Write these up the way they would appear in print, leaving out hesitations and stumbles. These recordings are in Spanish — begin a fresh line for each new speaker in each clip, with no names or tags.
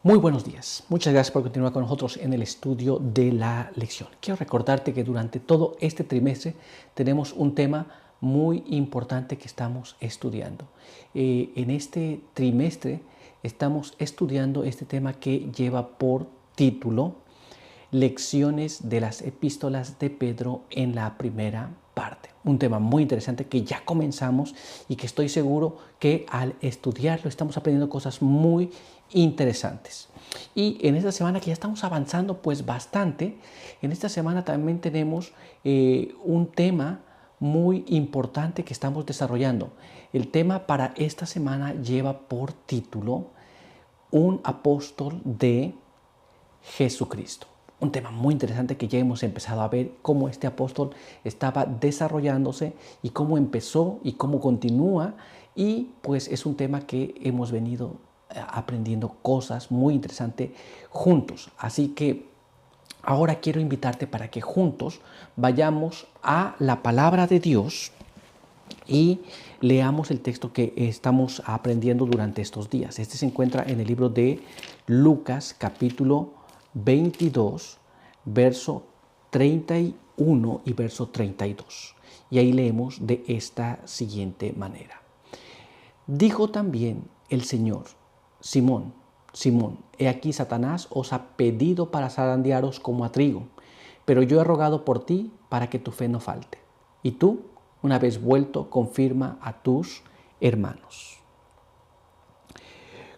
Muy buenos días. Muchas gracias por continuar con nosotros en el estudio de la lección. Quiero recordarte que durante todo este trimestre tenemos un tema muy importante que estamos estudiando. En este trimestre estamos estudiando este tema que lleva por título Lecciones de las epístolas de Pedro en la primera parte. Un tema muy interesante que ya comenzamos y que estoy seguro que al estudiarlo estamos aprendiendo cosas muy interesantes. Y en esta semana que ya estamos avanzando pues bastante, en esta semana también tenemos un tema muy importante que estamos desarrollando. El tema para esta semana lleva por título Un apóstol de Jesucristo. Un tema muy interesante que ya hemos empezado a ver cómo este apóstol estaba desarrollándose y cómo empezó y cómo continúa, y pues es un tema que hemos venido aprendiendo cosas muy interesantes juntos. Así que ahora quiero invitarte para que juntos vayamos a la palabra de Dios y leamos el texto que estamos aprendiendo durante estos días. Este se encuentra en el libro de Lucas, capítulo 22, verso 31 y verso 32. Y ahí leemos de esta siguiente manera. Dijo también el Señor: Simón, Simón, he aquí Satanás os ha pedido para zarandearos como a trigo, pero yo he rogado por ti para que tu fe no falte. Y tú, una vez vuelto, confirma a tus hermanos.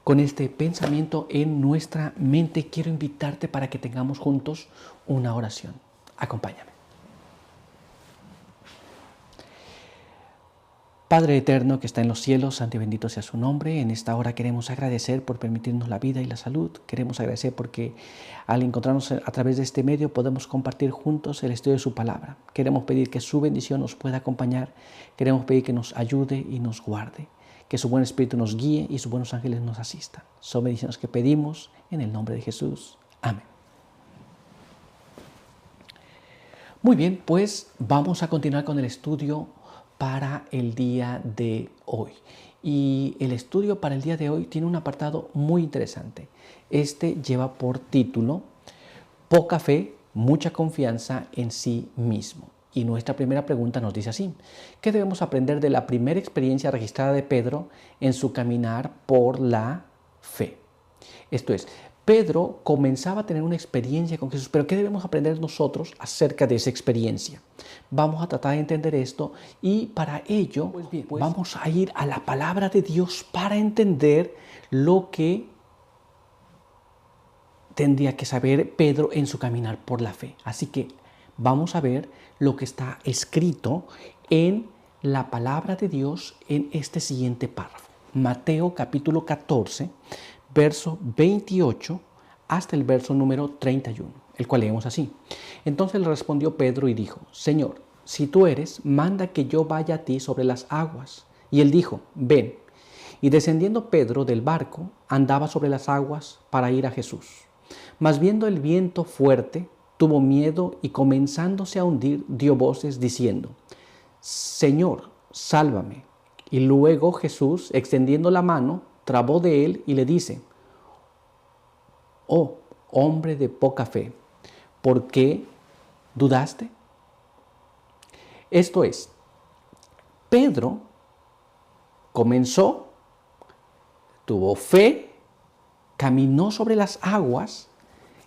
Con este pensamiento en nuestra mente, quiero invitarte para que tengamos juntos una oración. Acompáñame. Padre eterno que está en los cielos, santo y bendito sea su nombre. En esta hora queremos agradecer por permitirnos la vida y la salud. Queremos agradecer porque al encontrarnos a través de este medio podemos compartir juntos el estudio de su palabra. Queremos pedir que su bendición nos pueda acompañar. Queremos pedir que nos ayude y nos guarde. Que su buen espíritu nos guíe y sus buenos ángeles nos asistan. Son bendiciones que pedimos en el nombre de Jesús. Amén. Muy bien, pues vamos a continuar con el estudio para el día de hoy. Y el estudio para el día de hoy tiene un apartado muy interesante. Este lleva por título Poca fe, mucha confianza en sí mismo. Y nuestra primera pregunta nos dice así: ¿qué debemos aprender de la primera experiencia registrada de Pedro en su caminar por la fe? Esto es, Pedro comenzaba a tener una experiencia con Jesús, pero ¿qué debemos aprender nosotros acerca de esa experiencia? Vamos a tratar de entender esto y para ello vamos a ir a la palabra de Dios para entender lo que tendría que saber Pedro en su caminar por la fe. Así que vamos a ver lo que está escrito en la palabra de Dios en este siguiente párrafo. Mateo capítulo 14, verso 28 hasta el verso número 31, el cual leemos así. Entonces le respondió Pedro y dijo: Señor, si tú eres, manda que yo vaya a ti sobre las aguas. Y él dijo: ven. Y descendiendo Pedro del barco, andaba sobre las aguas para ir a Jesús. Mas viendo el viento fuerte, tuvo miedo y comenzándose a hundir, dio voces diciendo: Señor, sálvame. Y luego Jesús, extendiendo la mano, trabó de él y le dice: Oh, hombre de poca fe, ¿por qué dudaste? Esto es, Pedro comenzó, tuvo fe, caminó sobre las aguas,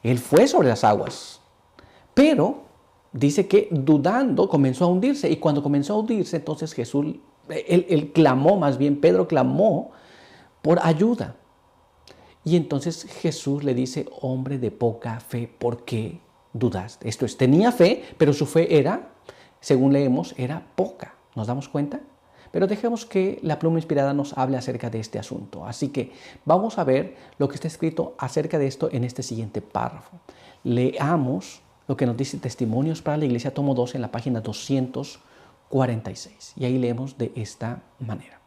él fue sobre las aguas, pero dice que dudando comenzó a hundirse, y cuando comenzó a hundirse, entonces Jesús, él clamó, más bien Pedro clamó por ayuda. Y entonces Jesús le dice: hombre de poca fe, ¿por qué dudaste? Esto es, tenía fe, pero su fe era, según leemos, era poca. ¿Nos damos cuenta? Pero dejemos que la pluma inspirada nos hable acerca de este asunto. Así que vamos a ver lo que está escrito acerca de esto en este siguiente párrafo. Leamos lo que nos dice Testimonios para la Iglesia, tomo 2, en la página 246. Y ahí leemos de esta manera.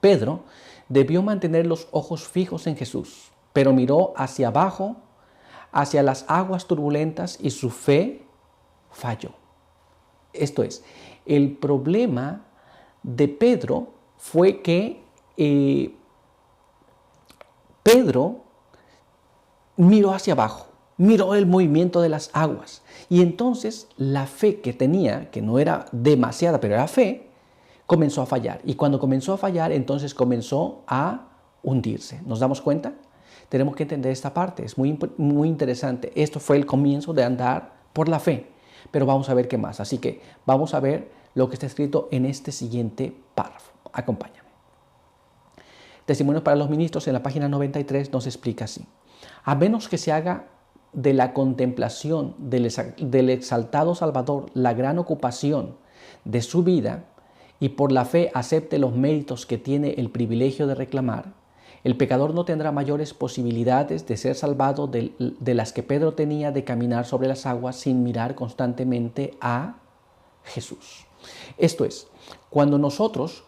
Pedro debió mantener los ojos fijos en Jesús, pero miró hacia abajo, hacia las aguas turbulentas, y su fe falló. Esto es, el problema de Pedro fue que Pedro miró hacia abajo, miró el movimiento de las aguas. Y entonces la fe que tenía, que no era demasiada, pero era fe, comenzó a fallar. Y cuando comenzó a fallar, entonces comenzó a hundirse. ¿Nos damos cuenta? Tenemos que entender esta parte, es muy interesante. Esto fue el comienzo de andar por la fe, pero vamos a ver qué más. Así que vamos a ver lo que está escrito en este siguiente párrafo. Acompáñame. Testimonios para los ministros en la página 93 nos explica así. A menos que se haga de la contemplación del exaltado Salvador la gran ocupación de su vida y por la fe acepte los méritos que tiene el privilegio de reclamar, el pecador no tendrá mayores posibilidades de ser salvado de las que Pedro tenía de caminar sobre las aguas sin mirar constantemente a Jesús. Esto es, cuando nosotros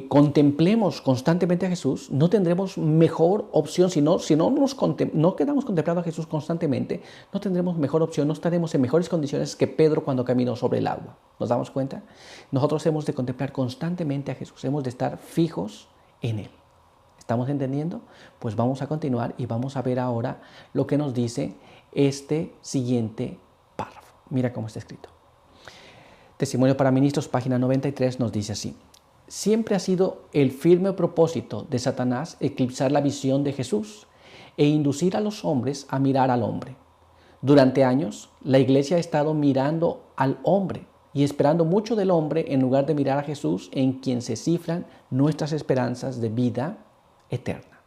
contemplemos constantemente a Jesús, no tendremos mejor opción, si no quedamos contemplando a Jesús constantemente, no tendremos mejor opción, no estaremos en mejores condiciones que Pedro cuando caminó sobre el agua. ¿Nos damos cuenta? Nosotros hemos de contemplar constantemente a Jesús, hemos de estar fijos en Él. ¿Estamos entendiendo? Pues vamos a continuar y vamos a ver ahora lo que nos dice este siguiente párrafo. Mira cómo está escrito. Testimonio para Ministros, página 93, nos dice así. Siempre ha sido el firme propósito de Satanás eclipsar la visión de Jesús e inducir a los hombres a mirar al hombre. Durante años, la Iglesia ha estado mirando al hombre y esperando mucho del hombre en lugar de mirar a Jesús, en quien se cifran nuestras esperanzas de vida eterna.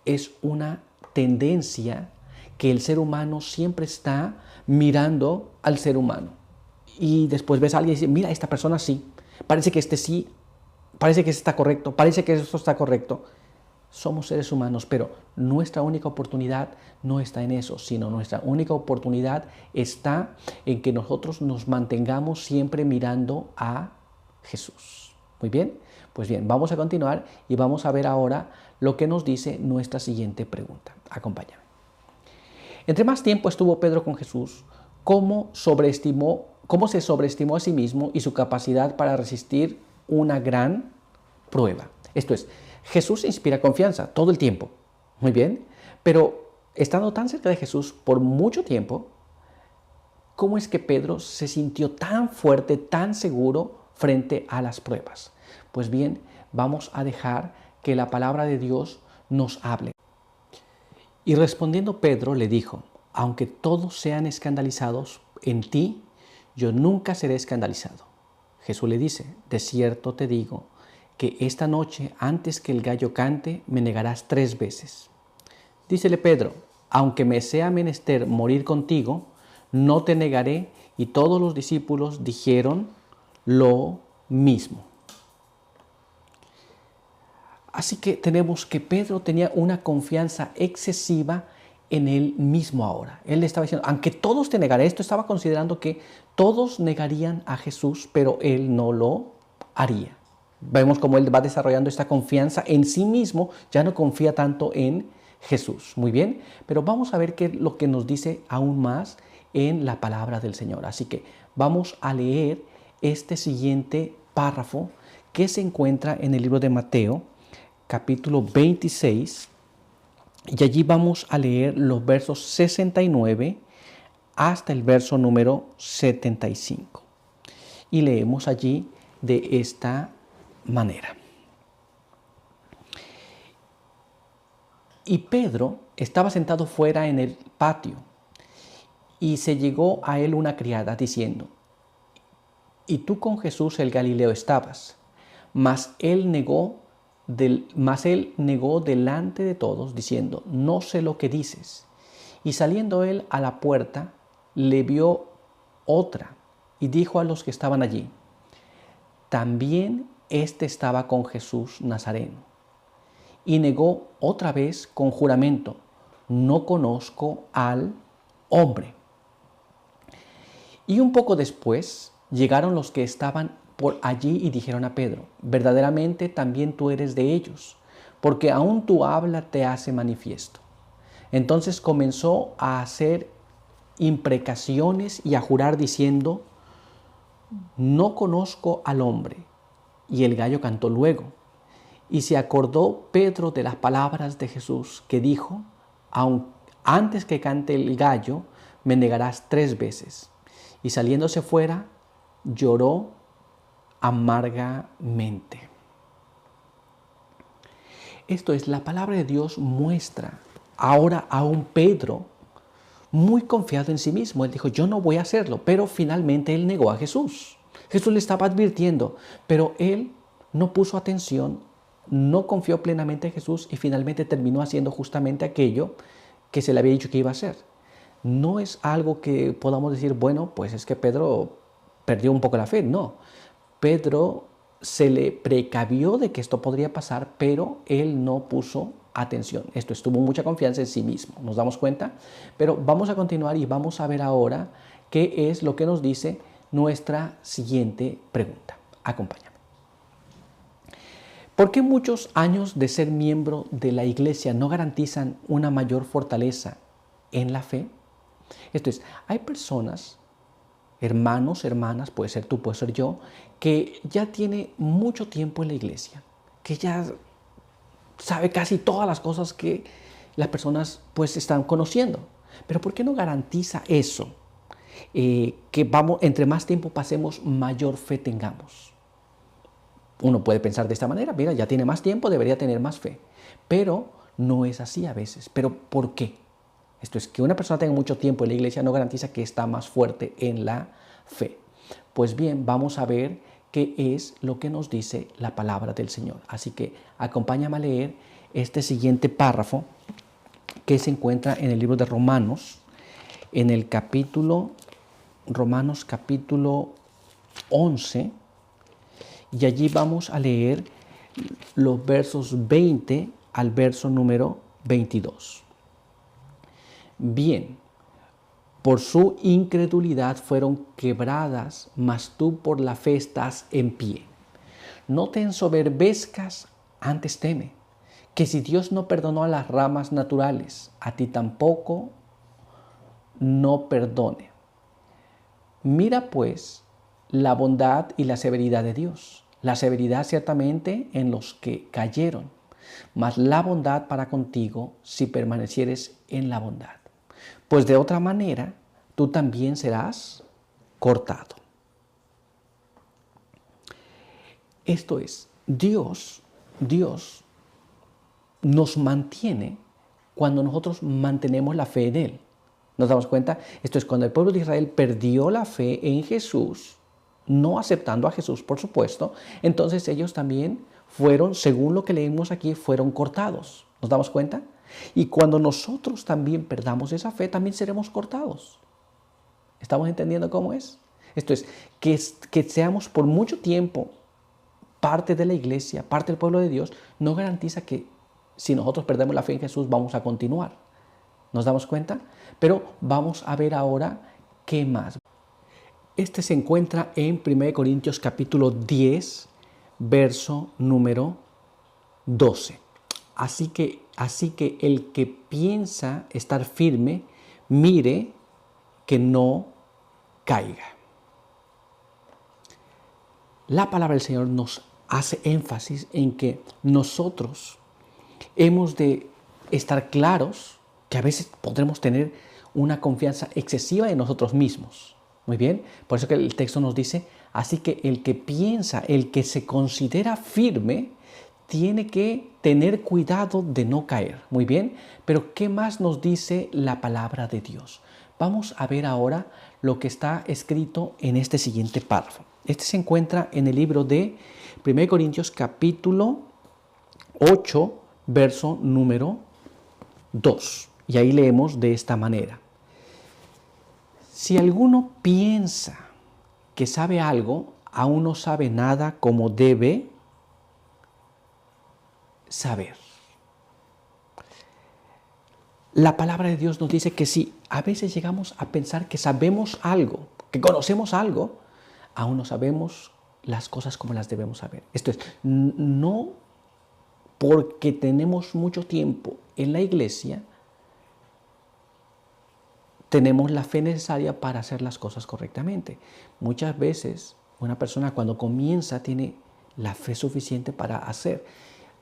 Es una tendencia que el ser humano siempre está mirando al ser humano. Y después ves a alguien y dices, mira, esta persona sí, parece que este sí, parece que este está correcto, parece que esto está correcto. Somos seres humanos, pero nuestra única oportunidad no está en eso, sino nuestra única oportunidad está en que nosotros nos mantengamos siempre mirando a Jesús. Muy bien, pues bien, vamos a continuar y vamos a ver ahora lo que nos dice nuestra siguiente pregunta. Acompáñame. Entre más tiempo estuvo Pedro con Jesús, ¿cómo se sobreestimó a sí mismo y su capacidad para resistir una gran prueba? Esto es, Jesús inspira confianza todo el tiempo, muy bien, pero estando tan cerca de Jesús por mucho tiempo, ¿cómo es que Pedro se sintió tan fuerte, tan seguro frente a las pruebas? Pues bien, vamos a dejar que la palabra de Dios nos hable. Y respondiendo Pedro le dijo, aunque todos sean escandalizados en ti, yo nunca seré escandalizado. Jesús le dice, de cierto te digo, que esta noche, antes que el gallo cante, me negarás 3 veces. Dícele Pedro, aunque me sea menester morir contigo, no te negaré. Y todos los discípulos dijeron lo mismo. Así que tenemos que Pedro tenía una confianza excesiva en él mismo ahora. Él le estaba diciendo, aunque todos te negaré, esto estaba considerando que todos negarían a Jesús, pero él no lo haría. Vemos cómo él va desarrollando esta confianza en sí mismo, ya no confía tanto en Jesús. Muy bien, pero vamos a ver qué es lo que nos dice aún más en la palabra del Señor. Así que vamos a leer este siguiente párrafo que se encuentra en el libro de Mateo, capítulo 26, y allí vamos a leer los versos 69 hasta el verso número 75. Y leemos allí de esta manera. Y Pedro estaba sentado fuera en el patio, y se llegó a él una criada diciendo, y tú con Jesús el Galileo estabas. Mas él negó delante de todos, diciendo, no sé lo que dices. Y saliendo él a la puerta, le vio otra, y dijo a los que estaban allí, también éste estaba con Jesús Nazareno. Y negó otra vez con juramento, no conozco al hombre. Y un poco después llegaron los que estaban por allí y dijeron a Pedro, verdaderamente también tú eres de ellos, porque aún tu habla te hace manifiesto. Entonces comenzó a hacer imprecaciones y a jurar diciendo, no conozco al hombre. Y el gallo cantó luego. Y se acordó Pedro de las palabras de Jesús que dijo, antes que cante el gallo, me negarás 3 veces. Y saliéndose fuera, lloró amargamente. Esto es, la palabra de Dios muestra ahora a un Pedro muy confiado en sí mismo. Él dijo, yo no voy a hacerlo, pero finalmente él negó a Jesús. Jesús le estaba advirtiendo, pero él no puso atención, no confió plenamente en Jesús y finalmente terminó haciendo justamente aquello que se le había dicho que iba a hacer. No es algo que podamos decir, bueno, pues es que Pedro perdió un poco la fe. No, Pedro se le precavió de que esto podría pasar, pero él no puso atención. Esto tuvo mucha confianza en sí mismo, ¿nos damos cuenta? Pero vamos a continuar y vamos a ver ahora qué es lo que nos dice nuestra siguiente pregunta. Acompáñame. ¿Por qué muchos años de ser miembro de la iglesia no garantizan una mayor fortaleza en la fe? Esto es, hay personas, hermanos, hermanas, puede ser tú, puede ser yo, que ya tiene mucho tiempo en la iglesia, que ya sabe casi todas las cosas que las personas pues están conociendo. Pero ¿por qué no garantiza eso? Que entre más tiempo pasemos, mayor fe tengamos. Uno puede pensar de esta manera, mira, ya tiene más tiempo, debería tener más fe. Pero no es así a veces. ¿Pero por qué? Esto es, que una persona tenga mucho tiempo en la iglesia no garantiza que está más fuerte en la fe. Pues bien, vamos a ver qué es lo que nos dice la palabra del Señor. Así que acompáñame a leer este siguiente párrafo que se encuentra en el libro de Romanos, en el Romanos capítulo 11, y allí vamos a leer los versos 20 al verso número 22. Bien, por su incredulidad fueron quebradas, mas tú por la fe estás en pie. No te ensoberbezcas, antes teme, que si Dios no perdonó a las ramas naturales, a ti tampoco no perdone. Mira pues la bondad y la severidad de Dios. La severidad ciertamente en los que cayeron, mas la bondad para contigo si permanecieres en la bondad. Pues de otra manera, tú también serás cortado. Esto es, Dios nos mantiene cuando nosotros mantenemos la fe en Él. ¿Nos damos cuenta? Esto es, cuando el pueblo de Israel perdió la fe en Jesús, no aceptando a Jesús, por supuesto, entonces ellos también fueron, según lo que leímos aquí, fueron cortados. ¿Nos damos cuenta? Y cuando nosotros también perdamos esa fe, también seremos cortados. ¿Estamos entendiendo cómo es? Esto es, que seamos por mucho tiempo parte de la iglesia, parte del pueblo de Dios, no garantiza que si nosotros perdemos la fe en Jesús vamos a continuar. ¿Nos damos cuenta? Pero vamos a ver ahora qué más. Este se encuentra en 1 Corintios capítulo 10, verso número 12. Así que el que piensa estar firme, mire que no caiga. La palabra del Señor nos hace énfasis en que nosotros hemos de estar claros que a veces podremos tener una confianza excesiva en nosotros mismos. Muy bien, por eso que el texto nos dice, así que el que piensa, el que se considera firme, tiene que tener cuidado de no caer. Muy bien, pero ¿qué más nos dice la palabra de Dios? Vamos a ver ahora lo que está escrito en este siguiente párrafo. Este se encuentra en el libro de 1 Corintios capítulo 8, verso número 2. Y ahí leemos de esta manera. Si alguno piensa que sabe algo, aún no sabe nada como debe saber. La palabra de Dios nos dice que si a veces llegamos a pensar que sabemos algo, que conocemos algo, aún no sabemos las cosas como las debemos saber. Esto es, no porque tenemos mucho tiempo en la iglesia, tenemos la fe necesaria para hacer las cosas correctamente. Muchas veces una persona cuando comienza tiene la fe suficiente para hacer.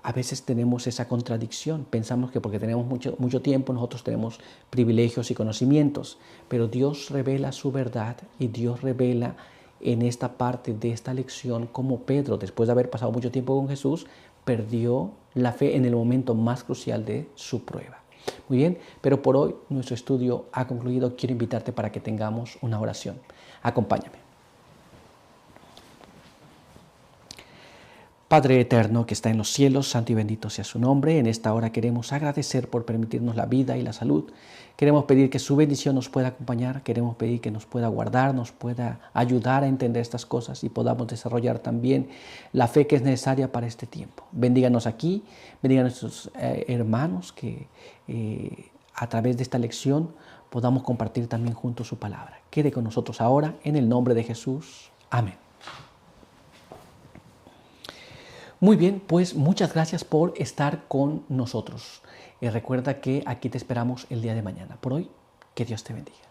a veces tenemos esa contradicción. Pensamos que porque tenemos mucho tiempo nosotros tenemos privilegios y conocimientos, pero Dios revela su verdad y Dios revela en esta parte de esta lección cómo Pedro, después de haber pasado mucho tiempo con Jesús, perdió la fe en el momento más crucial de su prueba. Muy bien, pero por hoy nuestro estudio ha concluido. Quiero invitarte para que tengamos una oración. Acompáñame. Padre eterno que está en los cielos, santo y bendito sea su nombre. En esta hora queremos agradecer por permitirnos la vida y la salud. Queremos pedir que su bendición nos pueda acompañar. Queremos pedir que nos pueda guardar, nos pueda ayudar a entender estas cosas y podamos desarrollar también la fe que es necesaria para este tiempo. Bendíganos aquí, bendiga a nuestros hermanos que a través de esta lección podamos compartir también juntos su palabra. Quede con nosotros ahora en el nombre de Jesús. Amén. Muy bien, pues muchas gracias por estar con nosotros. Recuerda que aquí te esperamos el día de mañana. Por hoy, que Dios te bendiga.